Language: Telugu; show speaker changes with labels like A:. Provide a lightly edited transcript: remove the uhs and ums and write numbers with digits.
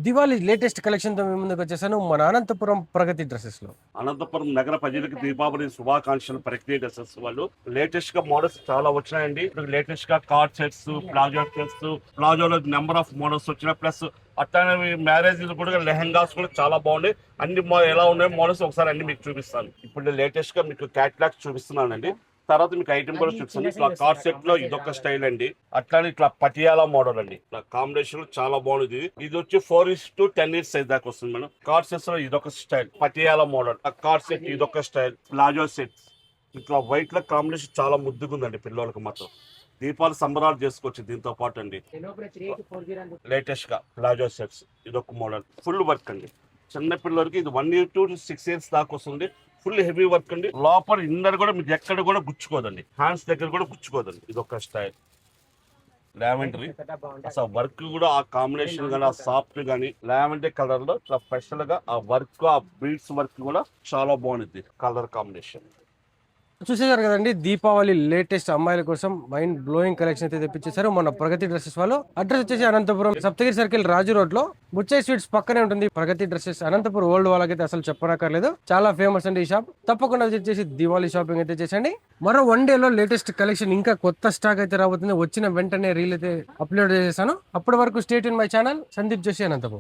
A: దివాళీ లేటెస్ట్ కలెక్షన్ తో మీ ముందుకు వచ్చేసాను మన అనంతపురం ప్రగతి డ్రెస్సెస్ లో.
B: అనంతపురం నగర ప్రజలకు దీపావళి శుభాకాంక్షలు. ప్రగతి డ్రెస్సెస్ వాళ్ళు లేటెస్ట్ గా మోడల్స్ చాలా వచ్చినాయండి. ఇప్పుడు లేటెస్ట్ గా కార్డ్ సెట్స్, ప్లాజో సెట్స్, ప్లాజోలో నెంబర్ ఆఫ్ మోడల్స్ వచ్చినాయి. ప్లస్ అట్లానే మ్యారేజ్ కూడా లెహంగాస్ కూడా చాలా బాగున్నాయి. అన్ని ఎలా ఉన్నాయి మోడల్స్ ఒకసారి అన్ని మీకు చూపిస్తాను. ఇప్పుడు లేటెస్ట్ గా మీకు క్యాట్లాగ్స్ చూపిస్తున్నానండి. తర్వాత మీకు ఐటమ్ కూడా చూపిస్తాను. ఇట్లా కార్డ్ సెట్ లో ఇదొక స్టైల్ అండి. అట్లానే ఇట్లా పటియాలా మోడల్ అండి. ఇట్లా కాంబినేషన్ చాలా బాగుంది. ఇది వచ్చి 4:10 ఇయర్స్ సైజ్ దాకా వస్తుంది మేడం. కార్డ్ సెట్స్ లో ఇదొక స్టైల్ పటియాలా మోడల్. ఆ కార్డ్ సెట్ ఇదొక స్టైల్ ప్లాజో సెట్. ఇట్లా వైట్ లో కాంబినేషన్ చాలా ముద్దుగా ఉందండి. పిల్లలకి మాత్రం దీపాలు సంబరాలు చేసుకోవచ్చు దీంతో పాటు అండి. లేటెస్ట్ గా ప్లాజో సెట్స్ ఇదొక మోడల్ ఫుల్ వర్క్ అండి. చిన్న పిల్లలకి ఇది 1 year to 6 years దాకా వస్తుంది. ఫుల్ హెవీ వర్క్ అండి. లోపల ఇన్నర్ కూడా మీకు ఎక్కడ కూడా గుచ్చుకోదండి. హ్యాండ్స్ దగ్గర కూడా గుచ్చుకోదండి. ఇది ఒక స్టైల్ లావెండరీ. అసలు వర్క్ కూడా ఆ కాంబినేషన్ కానీ ఆ సాఫ్ట్ కానీ లావెండర్ కలర్ లో ఇట్లా స్పెషల్ గా ఆ వర్క్ ఆ బీడ్స్ వర్క్ కూడా చాలా బాగుంది. కలర్ కాంబినేషన్
A: చూసేసారు కదండి, దీపావళి లేటెస్ట్ అమ్మాయిల కోసం మైండ్ బ్లోయింగ్ కలెక్షన్ అయితే తెప్పించేశారు మన ప్రగతి డ్రెస్సెస్ వాళ్ళు. అడ్రస్ వచ్చేసి అనంతపురం సప్తగిరి సర్కిల్ రాజు రోడ్ లో బుచ్చయ్య స్వీట్స్ పక్కనే ఉంటుంది ప్రగతి డ్రెస్సెస్. అనంతపురం ఓల్డ్ వాళ్ళకైతే అసలు చెప్పనక్కర్లేదు, చాలా ఫేమస్ అండి ఈ షాప్. తప్పకుండా విజిట్ చేసి దివాళీ షాపింగ్ అయితే చేసండి. మరో 1 day లో లేటెస్ట్ కలెక్షన్ ఇంకా కొత్త స్టాక్ అయితే రాబోతుంది. వచ్చిన వెంటనే రీల్ అయితే అప్లోడ్ చేసేసాను. అప్పటి వరకు stay tuned my channel Sandeep Joshi Anantapuram.